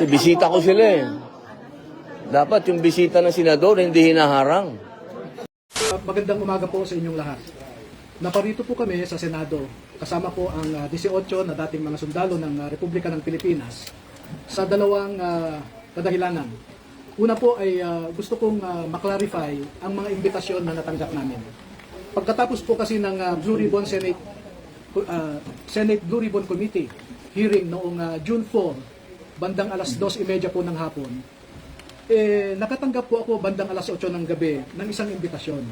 Bisita ko sila eh. Dapat yung bisita ng senador hindi hinaharang. Magandang umaga po sa inyong lahat. Naparito po kami sa Senado. Kasama po ang 18 na dating mga sundalo ng Republika ng Pilipinas sa dalawang kadahilanan. Una po ay gusto kong maklarify ang mga imbitasyon na natanggap namin. Pagkatapos po kasi ng Blue Ribbon Senate Blue Ribbon Committee hearing noong June 4, bandang alas 2:30 po ng hapon, nakatanggap po ako bandang alas 8 ng gabi ng isang imbitasyon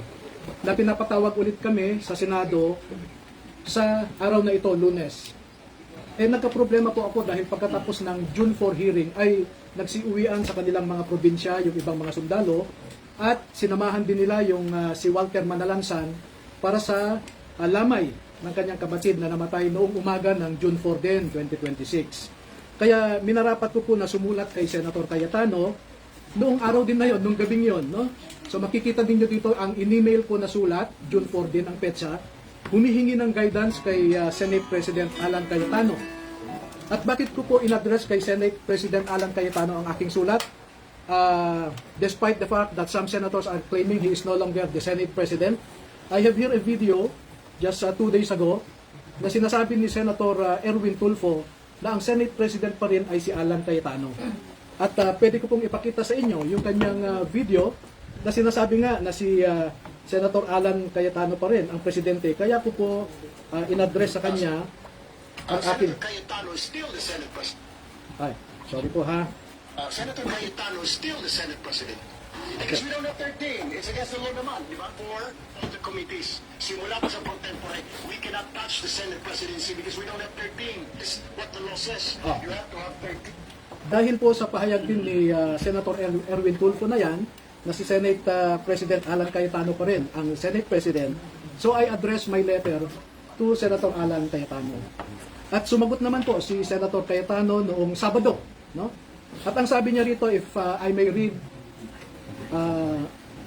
na pinapatawag ulit kami sa Senado sa araw na ito, Lunes. Nagka-problema po ako dahil pagkatapos ng June 4 hearing ay nagsiuwian sa kanilang mga probinsya yung ibang mga sundalo at sinamahan din nila yung si Walter Manalansan para sa lamay ng kanyang kapatid na namatay noong umaga ng June 4 din, 2026. Kaya minarapat ko po na sumulat kay Senator Cayetano noong araw din na yon, noong gabing yon, no? So makikita din nyo dito ang in-email ko na sulat, June 4 din ang petsa, humihingi ng guidance kay Senate President Alan Cayetano. At bakit ko po in-address kay Senate President Alan Cayetano ang aking sulat? Despite the fact that some senators are claiming he is no longer the Senate President, I have here a video just 2 days ago na sinasabi ni Senator Erwin Tulfo na ang Senate President pa rin ay si Alan Cayetano. At pwede ko pong ipakita sa inyo yung kanyang video na sinasabi nga na si Senator Alan Cayetano pa rin ang presidente. Kaya ko po in-address sa kanya ang akin. Senator Cayetano is still the Senate President. Ay, sorry po ha. Senator Cayetano is still the Senate President. Because we don't have 13. It's against the law naman, di ba? For all the committees. Simula pa sa pro tempore, we cannot touch the Senate presidency because we don't have 13. This is what the law says. You have to have 13. Dahil po sa pahayag din ni Senator Erwin Tulfo na yan, na si Senate President Alan Cayetano pa rin ang Senate President, so I address my letter to Senator Alan Cayetano. At sumagot naman po si Senator Cayetano noong Sabado, no? At ang sabi niya rito, if I may read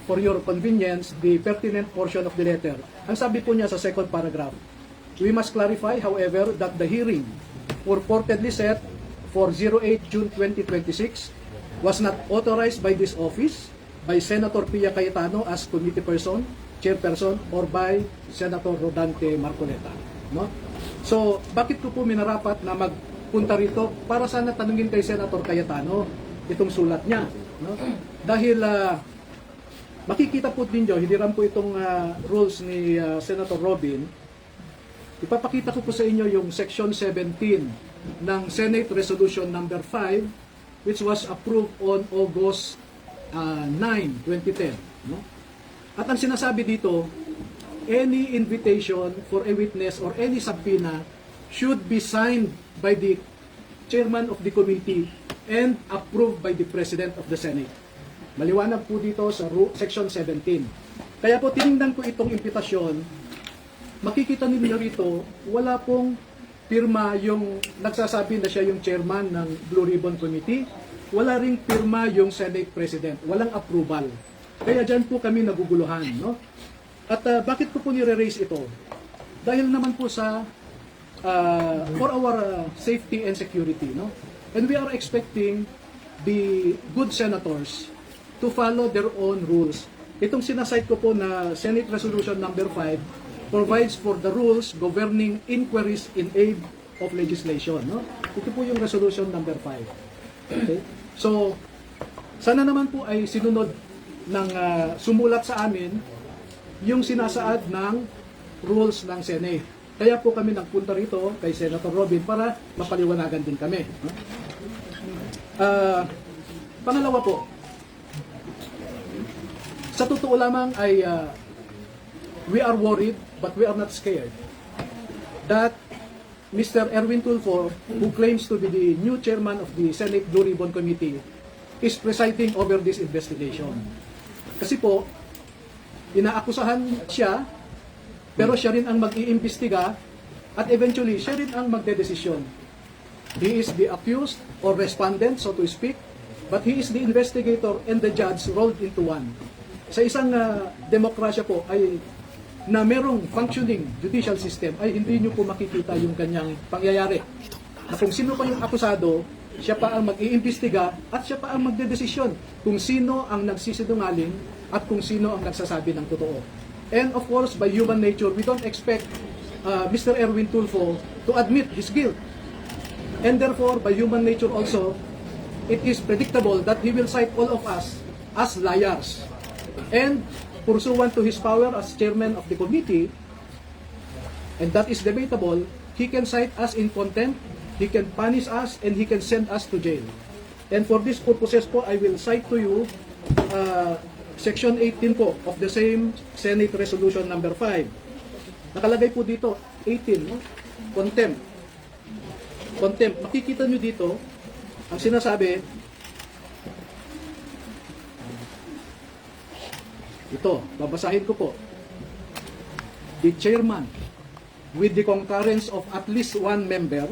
for your convenience the pertinent portion of the letter. Ang sabi po niya sa second paragraph, we must clarify, however, that the hearing purportedly set for 08 June 2026 was not authorized by this office, by Senator Pia Cayetano as committee person, chairperson, or by Senator Rodante Marcoleta. No? So, bakit ko po minarapat na magpunta rito para sana tanungin kay Senator Cayetano itong sulat niya? No? Dahil makikita po ninyo, hindi rin po itong rules ni Senator Robin. Ipapakita ko po sa inyo yung Section 17 ng Senate Resolution number 5 which was approved on August 9, 2010. No? At ang sinasabi dito, any invitation for a witness or any subpoena should be signed by the chairman of the committee and approved by the President of the Senate. Maliwanag po dito sa Section 17. Kaya po tiningnan ko itong impitasyon, makikita ninyo rito, wala pong pirma yung nagsasabi na siya yung chairman ng Blue Ribbon Committee, wala ring pirma yung Senate President, walang approval. Kaya dyan po kami naguguluhan. No? At bakit ko po nire-raise ito? Dahil naman po sa for our safety and security. No? And we are expecting the good senators to follow their own rules. Itong sinasite ko po na Senate Resolution number 5 provides for the rules governing inquiries in aid of legislation. No? Ito po yung Resolution number 5. Okay? So, sana naman po ay sinunod ng sumulat sa amin yung sinasaad ng rules ng Senate. Kaya po kami nagpunta rito kay Senator Robin para mapaliwanagan din kami. No? Pangalawa po, sa totoo lamang ay we are worried but we are not scared that Mr. Erwin Tulfo, who claims to be the new chairman of the Senate Blue Ribbon Committee, is presiding over this investigation. Kasi po, inaakusahan siya, pero siya rin ang mag-iimbestiga at eventually siya rin ang magdedesisyon. He is the accused or respondent, so to speak, but he is the investigator and the judge rolled into one. Sa isang demokrasya po ay na merong functioning judicial system ay hindi nyo po makikita yung kanyang pangyayari. Na kung sino pa yung akusado, siya pa ang mag-iimbestiga at siya pa ang magdedesisyon kung sino ang nagsisinungaling at kung sino ang nagsasabi ng totoo. And of course, by human nature, we don't expect Mr. Erwin Tulfo to admit his guilt. And therefore, by human nature also, it is predictable that he will cite all of us as liars. And pursuant to his power as chairman of the committee, and that is debatable, he can cite us in contempt, he can punish us, and he can send us to jail. And for these purposes po, I will cite to you Section 18 po of the same Senate Resolution number 5. Nakalagay po dito, 18, no? Contempt. Contempt. Makikita nyo dito, ang sinasabi, ito, babasahin ko po. The chairman, with the concurrence of at least one member,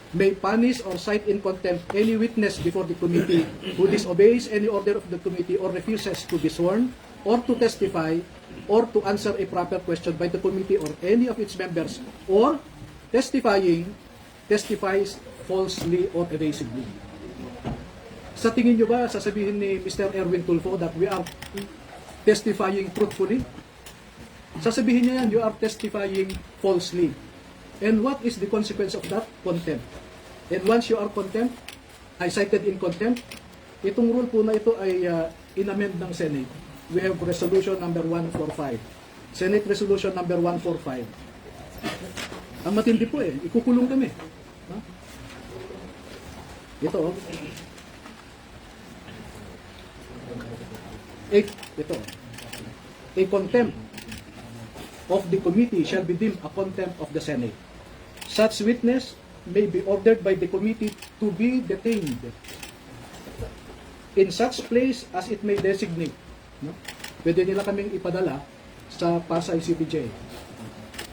may punish or cite in contempt any witness before the committee who disobeys any order of the committee or refuses to be sworn or to testify or to answer a proper question by the committee or any of its members or testifies falsely or evasively. Sa tingin nyo ba, sasabihin ni Mr. Erwin Tulfo that we are testifying truthfully? Sasabihin niya yan, you are testifying falsely. And what is the consequence of that? Contempt. And once you are contempt, cited in contempt, itong rule po na ito ay inamend ng Senate. We have resolution number 145. Senate resolution number 145. Ang matindi po ikukulong kami. Ha? Ito. Ito. A contempt of the committee shall be deemed a contempt of the Senate. Such witness may be ordered by the committee to be detained in such place as it may designate. No? Pwede nila kaming ipadala sa Pasay CPJ.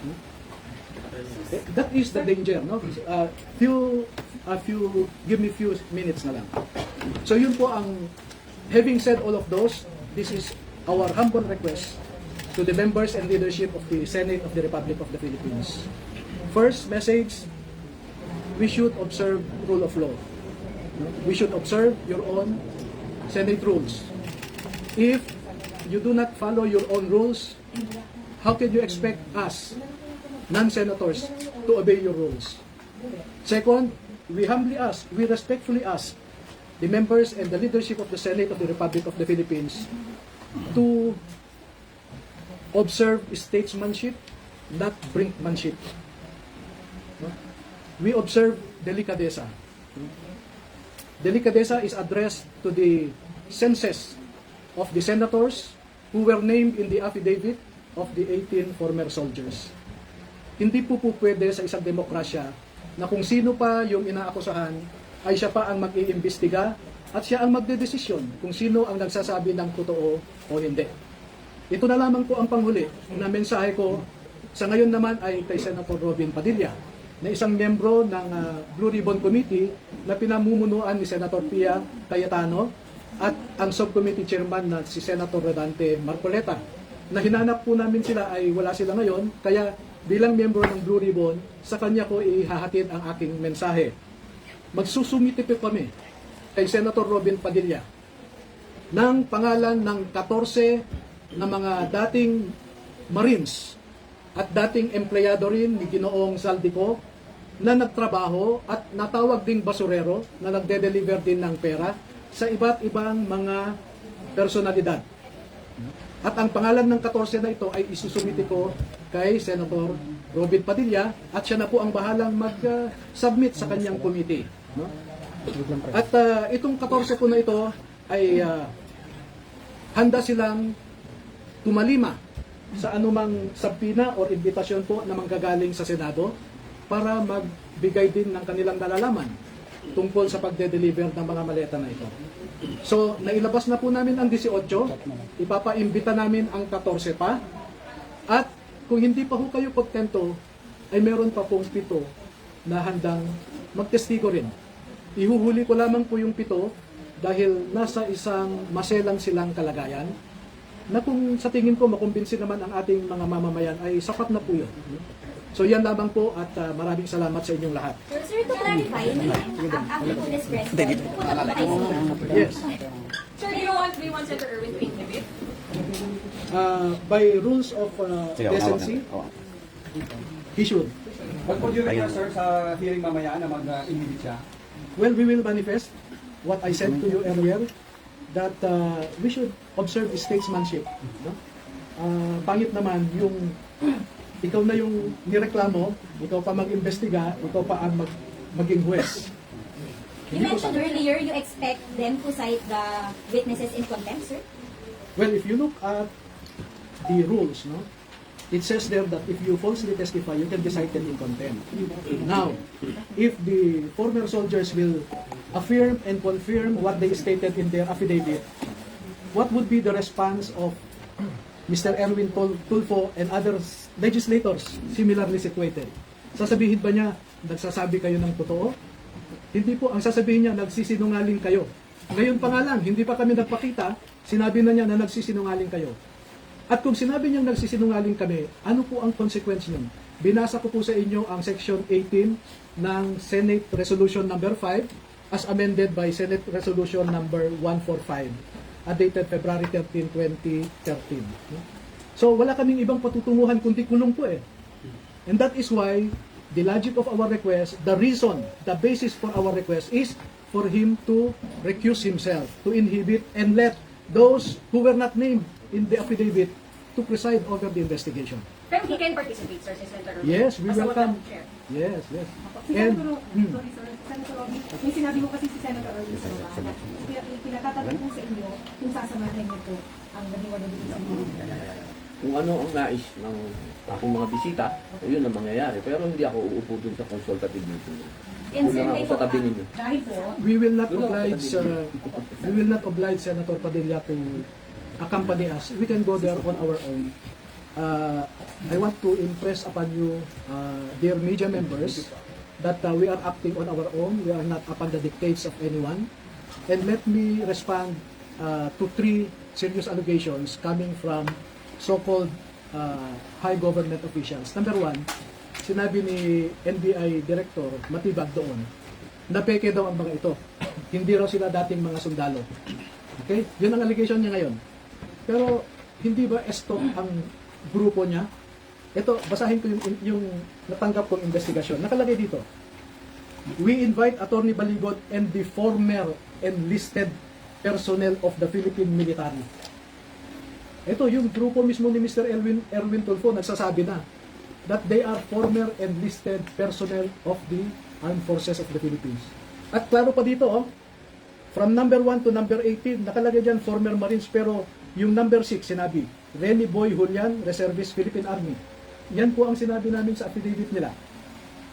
No? That is the danger. No? Give me few minutes na lang. So yun po ang, having said all of those, this is our humble request to the members and leadership of the Senate of the Republic of the Philippines. First message, we should observe rule of law. We should observe your own Senate rules. If you do not follow your own rules, how can you expect us, non-senators, to obey your rules? Second, we humbly ask, we respectfully ask the members and the leadership of the Senate of the Republic of the Philippines to observe statesmanship, not brinkmanship. We observe delicadeza. Delicadeza is addressed to the senses of the senators who were named in the affidavit of the 18 former soldiers. Hindi po pwede sa isang demokrasya na kung sino pa yung inaakusahan ay siya pa ang mag-iimbestiga at siya ang magdedesisyon kung sino ang nagsasabi ng totoo o hindi. Ito na lamang po ang panghuli na mensahe ko sa ngayon naman ay kay Senator Robin Padilla, na isang miyembro ng Blue Ribbon Committee na pinamumunuan ni Senator Pia Cayetano at ang subcommittee chairman na si Senator Rodante Marcoleta. Na hinanap po namin sila ay wala sila ngayon, kaya bilang miyembro ng Blue Ribbon, sa kanya ko ihahatid ang aking mensahe. Magsusumite po kami kay Senator Robin Padilla ng pangalan ng 14 na mga dating Marines at dating empleyado rin ni Ginoong Saldico na nagtrabaho at natawag ding basurero na nagde-deliver din ng pera sa iba't ibang mga personalidad. At ang pangalan ng 14 na ito ay isusumite ko kay Senator Robin Padilla at siya na po ang bahalang mag-submit sa kanyang committee. No? At itong 14 po na ito ay handa silang tumalima sa anumang sabpina o imbitasyon po na manggagaling sa Senado para magbigay din ng kanilang nalalaman tungkol sa pagde-deliver ng mga maleta na ito. So, nailabas na po namin ang 18, ipapaimbita namin ang 14 pa, at kung hindi pa ho kayo kontento, ay meron pa pong 7 na handang magtestigo rin. Ihuhuli ko lamang po yung 7 dahil nasa isang maselang silang kalagayan, na kung sa tingin ko makumbinsi naman ang ating mga mamamayan ay sapat na po yun. So yan lamang po at maraming salamat sa inyong lahat. Sir, to clarify, after po this press, pupunta po tayo sa Yes. Sir, do you want Senator Erwin to inhibit? By rules of decency, he should. What would you request, sir, sa hearing mamaya na mag-inhibit siya? Well, we will manifest what I said to you earlier, that we should observe statesmanship. No? Pangit naman yung ikaw na yung nireklamo, ikaw pa mag-imbestiga, ikaw pa ang maging huwes. You mentioned earlier you expect them to cite the witnesses in contempt, sir? Well, if you look at the rules, no, it says there that if you falsely testify, you can be cited in contempt. Now, if the former soldiers will affirm and confirm what they stated in their affidavit, what would be the response of Mr. Erwin Tulfo and other legislators similarly situated? Sasabihin ba niya, nagsasabi kayo ng totoo? Hindi po, ang sasabihin niya, nagsisinungaling kayo. Ngayon pa nga lang, hindi pa kami nagpakita, sinabi na niya na nagsisinungaling kayo. At kung sinabi niyang nagsisinungaling kami, ano po ang consequence niyon? Binasa ko po sa inyo ang Section 18 ng Senate Resolution number 5 as amended by Senate Resolution number 145 dated February 13, 2013. So wala kaming ibang patutunguhan kundi kulong po eh. And that is why the logic of our request, the reason, the basis for our request is for him to recuse himself, to inhibit and let those who were not named in the affidavit to preside over the investigation. Pero he can participate, sir, si Senator Erwin. Yes, we As a welcome. chair. Yes, yes. Si And Senator, sorry sir, Senator Robby, may sinabi ko kasi si Senator Erwin sa baba na pinatatanong po sa inyo kung sasamahin niyo po ang naging sa Kung ano ang nais ng aking mga bisita, yun ang mangyayari. Pero hindi ako uupo dun sa consultative meeting. And sir, Kulang may ako sa tabi ninyo. dahil po, we will not oblige Senator Padilla to accompany us. We can go there on our own. I want to impress upon you, dear media members, that we are acting on our own. We are not upon the dictates of anyone. And let me respond to 3 serious allegations coming from so-called high government officials. Number 1, sinabi ni NBI Director Matibag doon, na peke daw ang mga ito. Hindi raw sila dating mga sundalo. Okay? Yun ang allegation niya ngayon. Pero hindi ba esto ang grupo niya? Ito, basahin ko yung natanggap kong investigasyon. Nakalagay dito, we invite Attorney Baligot and the former enlisted personnel of the Philippine military. Ito, yung grupo mismo ni Mr. Erwin Tulfo nagsasabi na that they are former enlisted personnel of the Armed Forces of the Philippines. At klaro pa dito, from number 1 to number 18, nakalagay dyan former Marines, pero yung number 6 sinabi, Rene Boy Julian, Reservist Philippine Army. Yan po ang sinabi namin sa affidavit nila.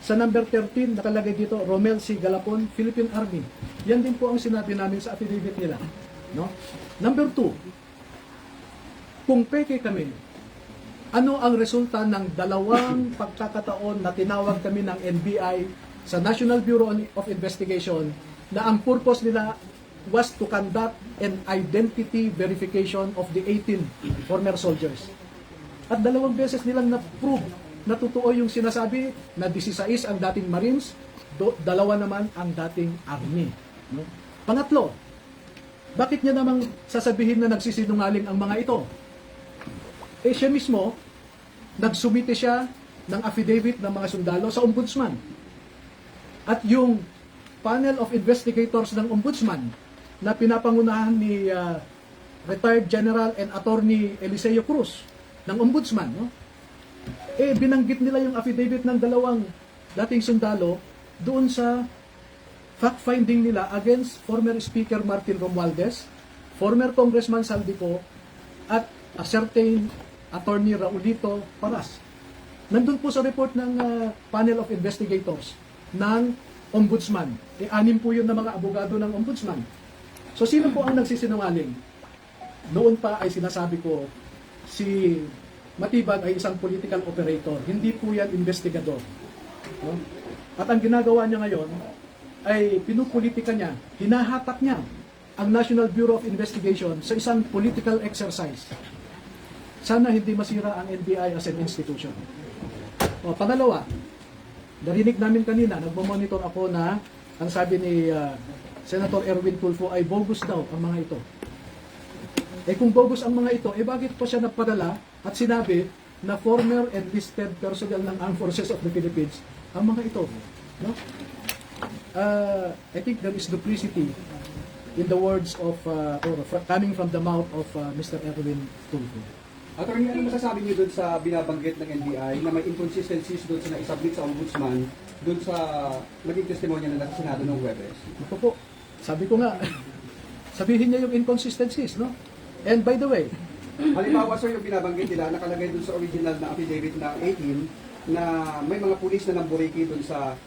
Sa number 13, nakalagay dito, Romel C. Galapon, Philippine Army. Yan din po ang sinabi namin sa affidavit nila. No? Number 2, kung peke kami, ano ang resulta ng 2 pagkakataon na tinawag kami ng NBI sa National Bureau of Investigation na ang purpose nila was to conduct an identity verification of the 18 former soldiers. At 2 beses nilang na-prove na totoo yung sinasabi na 16 ang dating Marines, 2 naman ang dating Army. No? Pangatlo, bakit niya namang sasabihin na nagsisinungaling ang mga ito? Eh siya mismo, nagsumite siya ng affidavit ng mga sundalo sa ombudsman. At yung panel of investigators ng ombudsman na pinapangunahan ni retired General and Attorney Eliseo Cruz ng ombudsman, no? Eh binanggit nila yung affidavit ng 2 dating sundalo doon sa fact-finding nila against former Speaker Martin Romualdez, former Congressman Saldico, at a certain Attorney Raulito Paras. Nandun po sa report ng panel of investigators ng ombudsman. E 6 po yun na mga abogado ng ombudsman. So sino po ang nagsisinungaling? Noon pa ay sinasabi ko, si Matibag ay isang political operator. Hindi po yan investigador. No? At ang ginagawa niya ngayon ay pinupolitika niya, hinahatak niya ang National Bureau of Investigation sa isang political exercise. Sana hindi masira ang NBI as an institution. O, pangalawa, narinig namin kanina, nagmamonitor ako na ang sabi ni Senator Erwin Tulfo ay bogus daw ang mga ito. Eh kung bogus ang mga ito, eh bakit po siya napadala at sinabi na former enlisted personnel ng Armed Forces of the Philippines ang mga ito? No? I think there is duplicity in the words of, coming from the mouth of Mr. Erwin Tulfo. Attorney, ano masasabi niyo doon sa binabanggit ng NBI na may inconsistencies doon sa na-submit sa Ombudsman doon sa naging testimonya na nasa Senado ng Huwebes? Ito po, sabi ko nga, sabihin niya yung inconsistencies, no? And by the way, Halimbawa, sir, yung binabanggit nila, nakalagay doon sa original na affidavit ng 18 na may mga pulis na namburiki doon sa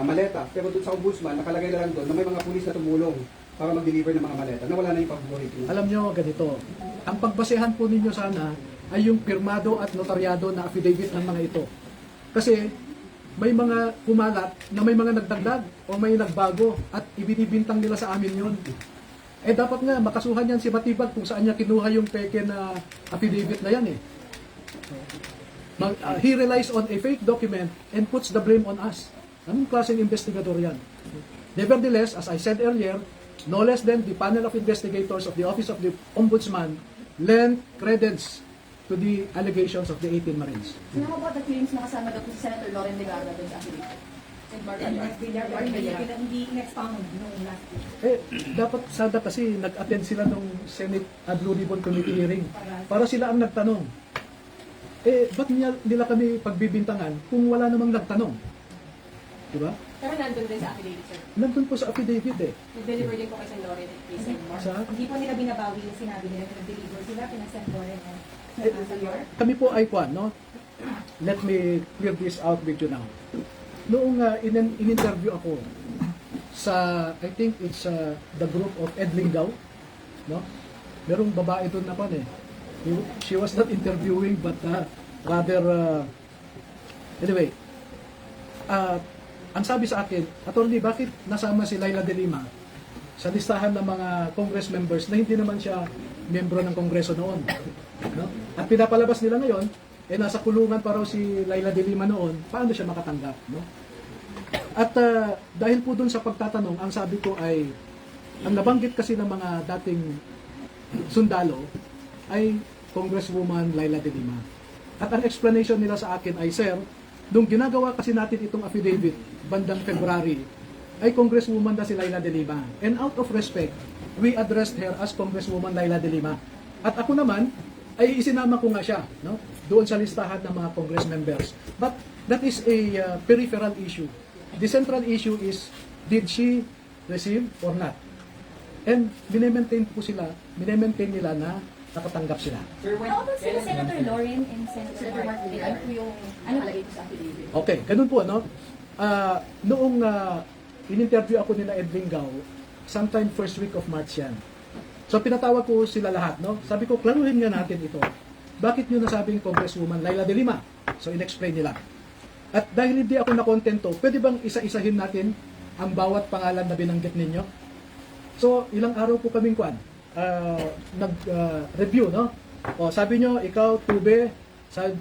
maleta. Pero doon sa Ombudsman, nakalagay na lang doon na may mga pulis na tumulong para mag-deliver ng mga maleta, na wala na yung pag-buriki. alam nyo ganito, ang pagbasehan po ninyo sana ay yung pirmado at notaryado na affidavit ng mga ito. Kasi may mga kumalat na may mga nagdagdag o may nagbago at ibinibintang nila sa amin yun. Eh dapat nga makasuhan yan si Batibag kung saan niya kinuha yung peke na affidavit na yan eh. He relies on a fake document and puts the blame on us. Anong klaseng investigador yan? Nevertheless, as I said earlier, no less than the panel of investigators of the Office of the Ombudsman lent credence to the allegations of the 18 Marines. So how about the claims na kasama daw po si Senator Loren de Garra doon sa affidavit? Hindi in-expound noong last week. Eh, dapat sada kasi nag-attend sila ng Senate Blue Ribbon Committee hearing para sila ang nagtanong. Eh, ba't nila kami pagbibintangan kung wala namang nagtanong? Diba? Pero nandun din sa affidavit, sir. Nandun po sa affidavit eh. Nag-deliver din po kay Sen. Loren at kay Sen. Mark. Sa, Hindi po nila binabawi yung sinabi nila na nag-deliver sila, pinag-send Loren at kami po ay kwan, no? Let me clear this out with you now. Noong in-interview ako sa, I think it's the group of Ed Lingaw, no? Merong babae doon na pan eh. She was not interviewing but rather, anyway, ang sabi sa akin, Attorney, bakit nasama si Laila de Lima sa listahan ng mga Congress members na hindi naman siya miyembro ng Kongreso noon? No? At pinapalabas nila ngayon, eh nasa kulungan pa raw si Laila de Lima noon, paano siya makatanggap? No? At dahil po dun sa pagtatanong, ang sabi ko ay, ang nabanggit kasi ng mga dating sundalo ay Congresswoman Laila de Lima. At ang explanation nila sa akin ay, Sir, nung ginagawa kasi natin itong affidavit bandang February, ay Congresswoman na si Laila de Lima. And out of respect, we addressed her as Congresswoman Laila de Lima. At ako naman, ay isinama ko nga siya, no? Doon sa listahan ng mga Congress members. But that is a peripheral issue. The central issue is, did she receive or not? And minemaintain po sila, minemaintain nila na nakatanggap sila. Sir, when, How about sila Senator Loren and Senator Mark ano Villar? po yung nakalagay po sa affidavit? Okay, ganun po, no? Noong in-interview ako nila Ed Lingaw, sometime first week of March yan. So pinatawag ko sila lahat, no? Sabi ko, klaruhin nga natin ito. Bakit nyo nasabing Congresswoman Laila de Lima? So in-explain nila. At dahil hindi ako nakontento, pwede bang isa-isahin natin ang bawat pangalan na binanggit ninyo? So ilang araw po kaming nag-review, no? O, sabi nyo, ikaw, Tube,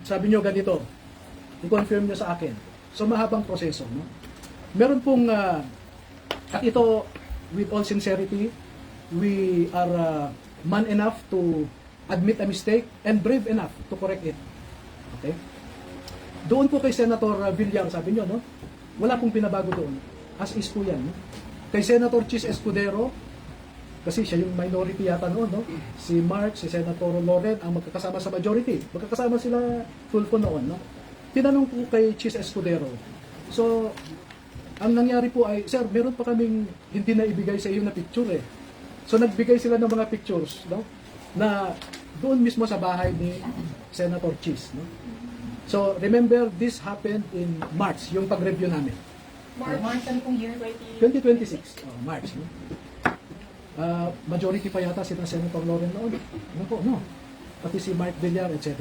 sabi nyo ganito. I-confirm nyo sa akin. So mahabang proseso, no? Meron pong, at ito, with all sincerity, we are man enough to admit a mistake and brave enough to correct it. Okay? Doon po kay Senator Villar, sabi nyo, no? Wala pong pinabago doon. As is po yan. No? Kay Senator Chis Escudero, kasi siya yung minority yata noon, no? Si Mark, si Senator Loren, ang magkakasama sa majority. Magkakasama sila Tulfo noon, no? Tinanong po kay Chis Escudero. So, ang nangyari po ay, Sir, meron pa kaming hindi na ibigay sa iyo na picture eh. So nagbigay sila ng mga pictures, no? Na doon mismo sa bahay ni Senator Chis, no? So remember, this happened in March, yung pag-review namin. March, ano pong year? 2026, March, no? Majority pa yata sila Senator Loren noon. Ano po, no? Pati si Mark Villar, etc.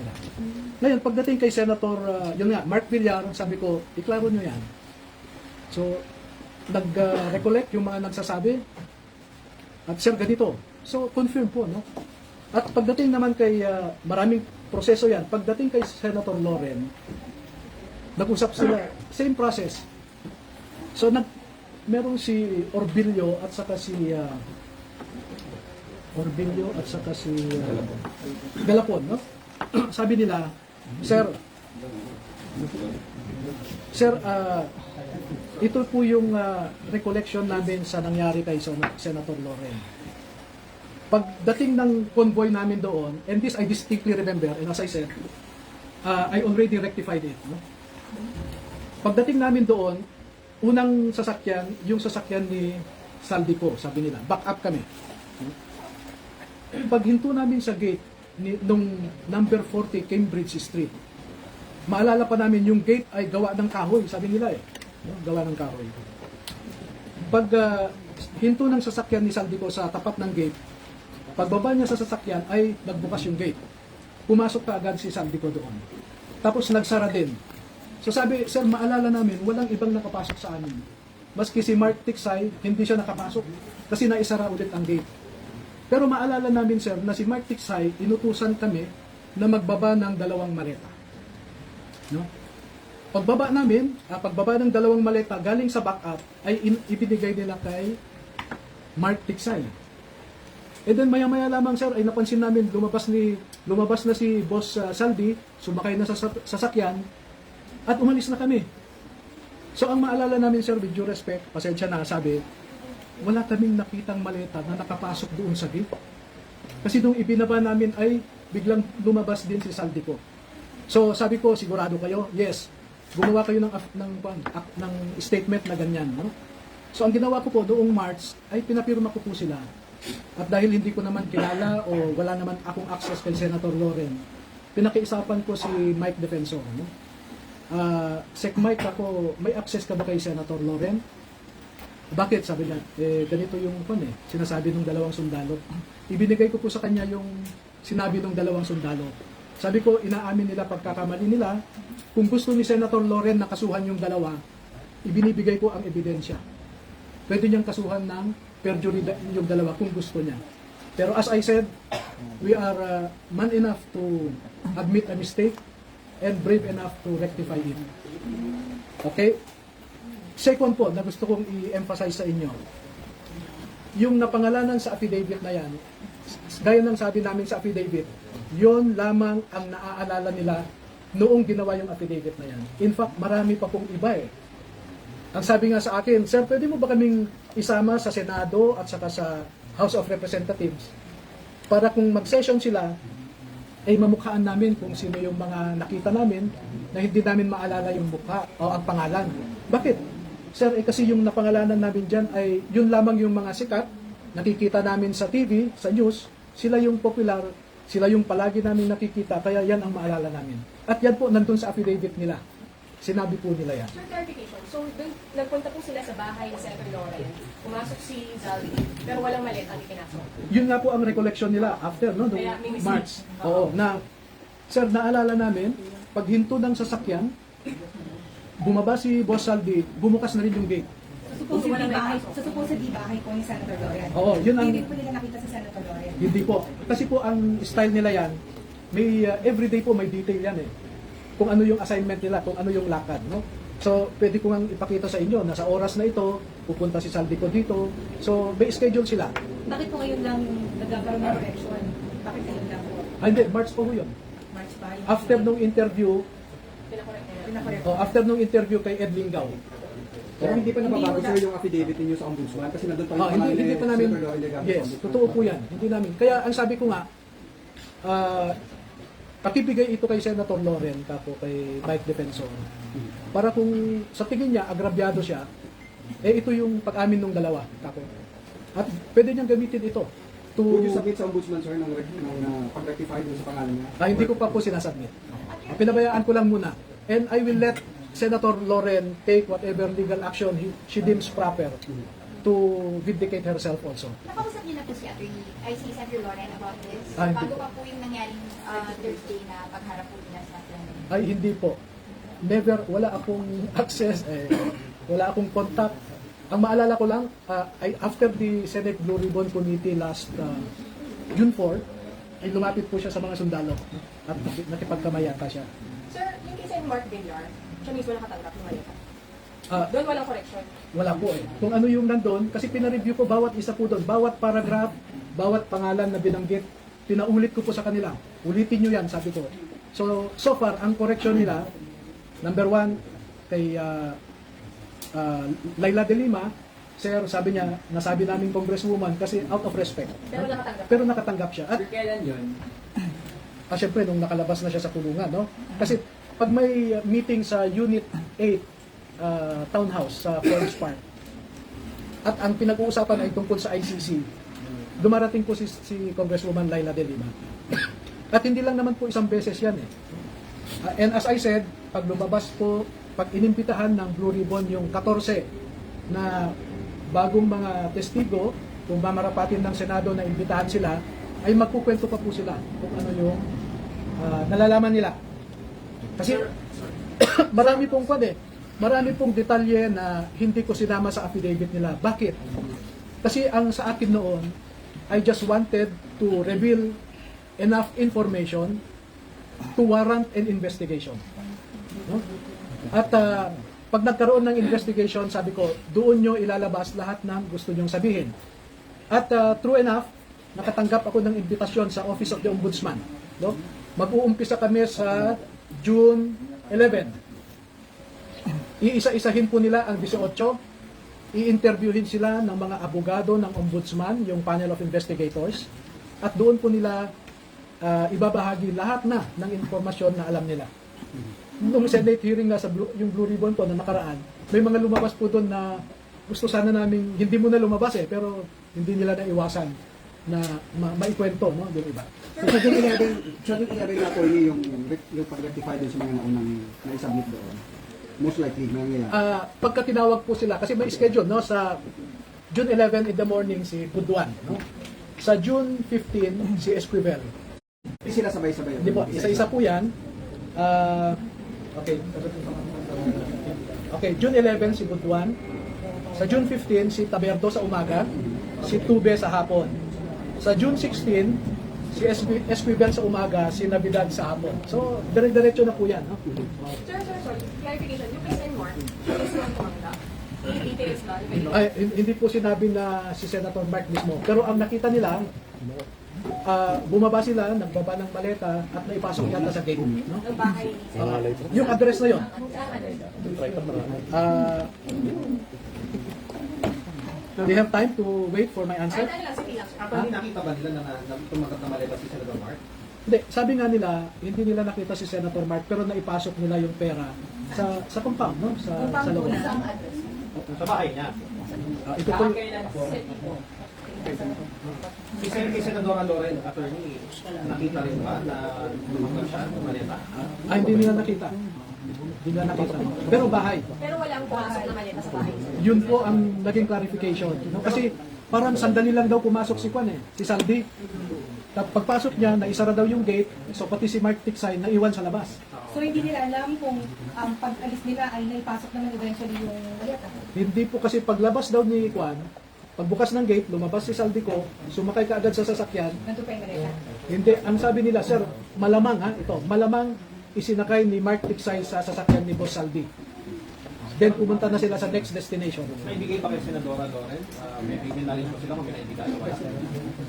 Ngayon, pagdating kay Senator, yun nga, Mark Villar, sabi ko, iklaro nyo yan. So, nag-recollect yung mga nagsasabi, at sir, ganito. So, confirm po, no? At pagdating naman kay, maraming proseso yan, pagdating kay Senator Loren, Nag-usap sila, same process. So merong si Orbilio at saka si Galapon, no? Sabi nila, Sir, ito po yung recollection namin sa nangyari kay Senator Loren. Pagdating ng convoy namin doon, and this I distinctly remember, and as I said, I already rectified it. No? Pagdating namin doon, unang sasakyan, yung sasakyan ni Saldico, sabi nila, back up kami. Paghinto namin sa gate nung number 40 Cambridge Street, maalala pa namin yung gate ay gawa ng kahoy, sabi nila eh. No? Gawa ng kahoy. Pag hinto ng sasakyan ni Saldico sa tapat ng gate, pagbaba niya sa sasakyan ay nagbukas yung gate. Pumasok ka agad si Saldico doon. Tapos nagsara din. So sabi, sir, maalala namin, walang ibang nakapasok sa amin. Maski si Mark Tiksay, hindi siya nakapasok kasi naisara ulit ang gate. Pero maalala namin, sir, na si Mark Tiksay, inutusan kami na magbaba ng 2 maleta. No? Pagbaba namin, pagbaba ng 2 maleta galing sa backup, ay ibinigay nila kay Mark Tiksay. And then maya-maya lamang, sir, ay napansin namin lumabas na si Boss Saldi, sumakay na sa sasakyan, at umalis na kami. So ang maalala namin, sir, with due respect, pasensya na, sabi, wala kaming nakitang maleta na nakapasok doon sa gate. Kasi nung ibinaba namin ay biglang lumabas din si Saldico. So sabi ko, sigurado kayo? Yes. Gumawa kayo ng statement na ganyan. No? So ang ginawa ko po doong March ay pinapirma ko po sila. At dahil hindi ko naman kilala o wala naman akong access kay Senator Loren, pinakiusapan ko si Mike Defensor. No? Sec Mike, ako, may access ka ba kay Senator Loren? Bakit? Sabi niya, ganito yung sinasabi ng 2 sundalo. Ibinigay ko po sa kanya yung sinabi ng 2 sundalo. Sabi ko, inaamin nila pagkakamali nila. Kung gusto ni Senator Loren na kasuhan yung 2, ibinibigay ko ang ebidensya. Pwede niyang kasuhan ng perjury yung 2 kung gusto niya. Pero as I said, we are man enough to admit a mistake and brave enough to rectify it. Okay? Second po, na gusto kong i-emphasize sa inyo, yung napangalanan sa affidavit na yan, gaya ng sabi namin sa affidavit, yon lamang ang naaalala nila noong ginawa yung affidavit na yan. In fact, marami pa pong iba eh. Ang sabi nga sa akin, sir, pwede mo ba kaming isama sa Senado at saka sa House of Representatives para kung mag-session sila, ay mamukhaan namin kung sino yung mga nakita namin na hindi namin maalala yung mukha o ang pangalan. Bakit? Sir, kasi yung napangalanan namin dyan ay yun lamang yung mga sikat, nakikita namin sa TV, sa news, sila yung popular, sila yung palagi namin nakikita, kaya yan ang maalala namin. At yan po, nandun sa affidavit nila. Sinabi po nila yan. For clarification, so nagpunta po sila sa bahay ni Senator Loren, pumasok si Zaldi, pero walang maleta ang ipinasok. Yun nga po ang recollection nila after, no, Kaya, may March. mistake. Oo, na, sir, naalala namin, pag hinto ng sasakyan, bumaba si Boss Saldi, bumukas na rin yung gate. Sa supposedly bahay po ni Senator Loren. Oo, yun ang, Hindi po nila nakita si Senator Loren. hindi po. Kasi po ang style nila yan, may everyday po may detail yan eh. Kung ano yung assignment nila, kung ano yung lakad, no? So, pwede ko nga ipakita sa inyo na sa oras na ito, pupunta si Saldico dito. So, may schedule sila. Bakit po ngayon lang nagkakaroon ng election? Bakit ngayon lang po? Hindi, March po yun. March pa? After nung interview, Pinakorek nila. interview kay Ed Lingaw. Pero hindi pa nababago sir yung affidavit ninyo sa ombudsman kasi nandun pa yung pangalan hindi ni pa namin, Senator Loren Legarreta sa yes, ombudsman. totoo po yan. Hindi namin. Kaya ang sabi ko nga, pakibigay ito kay Senator Loren, kako kay Mike Defensor. Para kung sa tingin niya, agrabyado siya, ito yung pag-amin ng 2, kako. At pwede niyang gamitin ito. Would you submit sa ombudsman sir ng pag-rectify dun sa pangalan niya? Hindi ko pa po sinasubmit. Pinabayaan ko lang muna. And I will let Senator Loren take whatever legal action she deems proper to vindicate herself also. Nakausap niyo na po si Senator Loren about this? Hindi Bago po. pa po yung nangyaring Thursday na pagharap po nila sa Plenary? Ay, hindi po. Never, wala akong access, wala akong contact. Ang maalala ko lang, after the Senate Blue Ribbon Committee last June 4, ay lumapit po siya sa mga sundalo at nakipagkamayata siya. Sir, yung kay Sen. Mark Villar, Siya mismo nakatanggap ng maleta. Ah, Doon walang correction. wala po eh. Kung ano yung nandun, kasi pinareview ko bawat isa po doon, bawat paragraph, bawat pangalan na binanggit, pinaulit ko po sa kanila. Ulitin nyo yan, sabi ko. So far, ang correction nila, number 1, kay Laila de Lima, sir, sabi niya, nasabi namin congresswoman kasi out of respect. Pero nakatanggap. Pero nakatanggap siya. At Kailan yun? syempre, nung nakalabas na siya sa kulungan, no? Kasi pag may meeting sa Unit 8 Townhouse sa Forest Park, at ang pinag-uusapan ay tungkol sa ICC, dumarating po si Congresswoman Laila de Lima. At hindi lang naman po isang beses yan eh. And as I said, pag lumabas po, pag inimbitahan ng Blue Ribbon yung 14 na bagong mga testigo, kung mamarapatin ng Senado na imbitahan sila, ay magkukwento pa po sila kung ano yung nalalaman nila. Kasi marami pong marami pong detalye na hindi ko sinama sa affidavit nila. Bakit? Kasi ang sa akin noon, I just wanted to reveal enough information to warrant an investigation. No? At pag nagkaroon ng investigation, sabi ko, doon nyo ilalabas lahat ng gusto nyong sabihin. At true enough, nakatanggap ako ng imbitasyon sa Office of the Ombudsman. No? Mag-uumpisa kami sa June 11. Iisa-isahin po nila ang 18. I-interviewin sila ng mga abogado ng Ombudsman, yung panel of investigators. At doon po nila ibabahagi lahat na ng informasyon na alam nila. Nung Senate hearing na sa yung Blue Ribbon po na nakaraan, may mga lumabas po doon na gusto sana namin, hindi muna lumabas pero hindi nila naiwasan na maikwento, no? Yung iba. Sa June 11 na po yung pag-rectify din sa mga naunang na-submit doon. Most likely, mangyayari. Pagka tinawag po sila, kasi may schedule, no? Sa June 11 in the morning, si Buduan, no? Sa June 15, si Esquivel. Hindi sila sabay-sabay. Hindi po, isa-isa po yan. Okay, June 11 si Butuan. Sa June 15 si Taberto sa umaga, si Tube sa hapon. Sa June 16 si Esquivel sa umaga, si Navidad sa hapon. So, dire-diretso na po yan. No? Sir, clarification. Yung case and more, mismo ang tumanggap. Details ba? Ay, hindi po sinabi na si Senator Mark mismo. Pero ang nakita nila, bumaba sila, nagbaba ng maleta at naipasok yata sa gate. No? Ng bahay. Yung address na yon. They have time to wait for my answer? Ano lang, sige lang. Actually, nakita ba nila na tumagat na maleta si Senator Mark? Hindi, sabi nga nila, hindi nila nakita si Senator Mark pero naipasok nila yung pera sa compound, no? Sa loob. Sa bahay niya. Ito po, Si Senadora Loren, attorney, nakita rin ba na tumagat siya ng maleta? hindi nila nakita. Hindi nila nakita. Pero bahay. Pero walang pumasok na maleta sa bahay. Yun po ang naging clarification. No? Kasi parang sandali lang daw pumasok si Kwan si Saldi. Pagpasok niya, naisara daw yung gate, so pati si Mark Tiksay naiwan sa labas. So hindi nila alam kung ang pag-alis nila ay naipasok naman eventually yung maleta. Hindi po kasi paglabas daw ni Kwan, pagbukas ng gate, lumabas si Saldico, sumakay ka agad sa sasakyan. Nandun pa yung maleta. Hindi, ang sabi nila, sir, malamang malamang isinakay ni Mark Tiksay sa sasakyan ni Boss Saldi. Then pumunta na sila sa next destination. May bigay pa kay Senadora Loren? May bigay na rin po sila kung may naibigan o wala?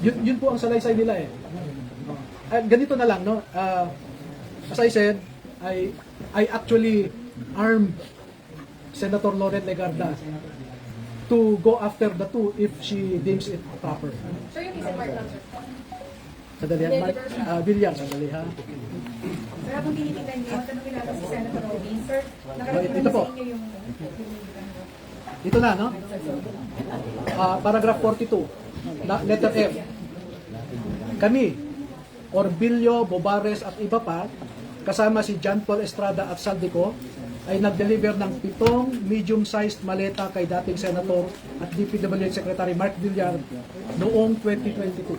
Yun po ang salaysay nila eh. Ganito na lang, no? As I said, I actually armed Senator Loren Legarda to go after the two if she deems it proper. Sir, yung case and Mark lang, sir. Sadali ha, Mark. Villar, sadali ha. Pero kung tinitingnan niyo, tanong kilala si Senator Robin, sir, Ito nakarating po. sa inyo yung Ito na, no? Paragraph 42, letter F. Kami, Orbilio, Bobares at iba pa, kasama si John Paul Estrada at Saldico, ay nag-deliver ng 7 medium-sized maleta kay dating Senator at DPWH Secretary Mark Villar noong 2022.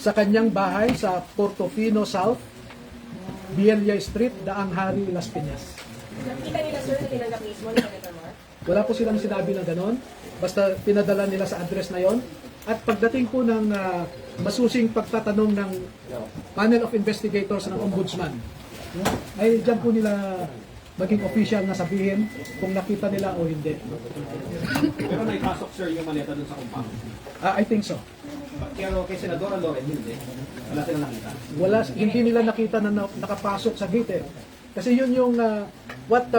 Sa kanyang bahay sa Portofino South, Bielia Street, Daang Hari, Las Piñas. Nakita nila, sir, na tinanggap mismo ni Senator Mark. Wala po silang sinabi na ganon. Basta pinadala nila sa address na yon. At pagdating po ng masusing pagtatanong ng panel of investigators ng Ombudsman, ay dyan po nila maging official na sabihin kung nakita nila o hindi. Pero naipasok, sir, yung maleta dun sa compound. I think so. Pero kay Senadora Loren, hindi. Wala silang nakita. Hindi nila nakita na nakapasok sa gate eh. Kasi yun yung what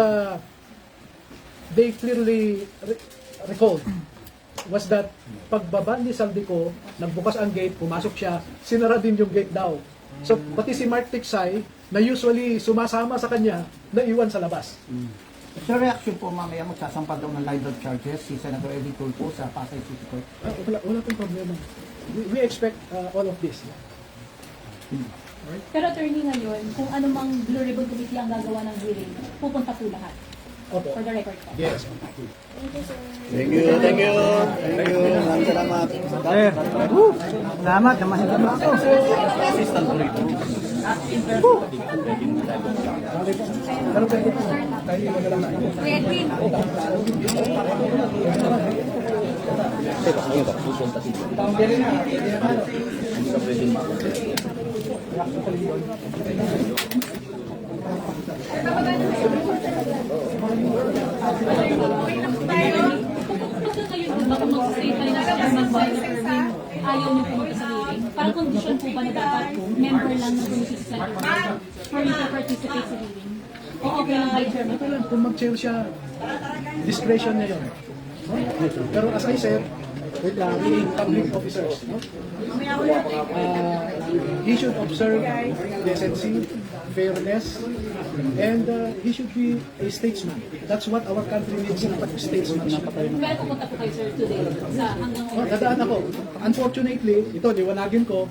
they clearly recalled was that pagbaba ni Saldico, nagbukas ang gate, pumasok siya, sinara din yung gate daw. So, pati si Mark Tiksay, na usually sumasama sa kanya, naiwan sa labas. Sir, reaction po mamaya magsasampa daw ng libel charges si Senator Eddie Tulfo sa Pasay City Court. Wala pong problema. We expect all of this. Pero attorney ngayon, kung anumang Blue Ribbon Committee ang gagawa ng hearing, pupunta po lahat. Opo. For the record po. Yes. Thank you. Maraming salamat. Sir, salamat. Namahigan mo ako. Pero pwede po. Tayo mo na lang na. Edwin, Hindi ka pwedeng makakita. Ayaw niyo pumunta sa hearing. Parang condition po ba na dapat member lang ng committee sa for you to participate sa hearing? O okay lang by chairman? Ito lang, kung mag-chair siya, discretion niya yun. Pero as I said, being public officers, no? He should observe decency, fairness, and he should be a statesman. That's what our country needs, statesmanship. Pero pupunta po kayo sir today sa hanggang Dadaan ako. Unfortunately, ito, liwanagin ko,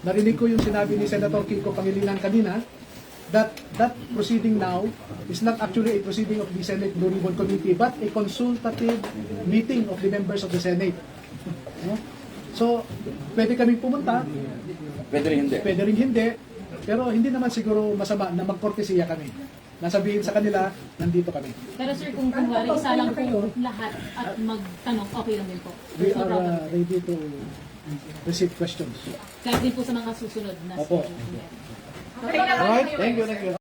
narinig ko yung sinabi ni Senator Kiko Pangilinan kanina, that proceeding now is not actually a proceeding of the Senate Blue Ribbon Committee, but a consultative meeting of the members of the Senate. No? So, pwede kaming pumunta, Pwede rin hindi. pwede rin hindi, pero hindi naman siguro masama na magkortesiya kami. Nasabihin sa kanila, nandito kami. Pero sir, kung kunwari isa lang po lahat at magtanong, okay lang din po. We There's no problem. are ready to receive questions. Kahit din po sa mga susunod na Opo. schedule. Alright, thank you.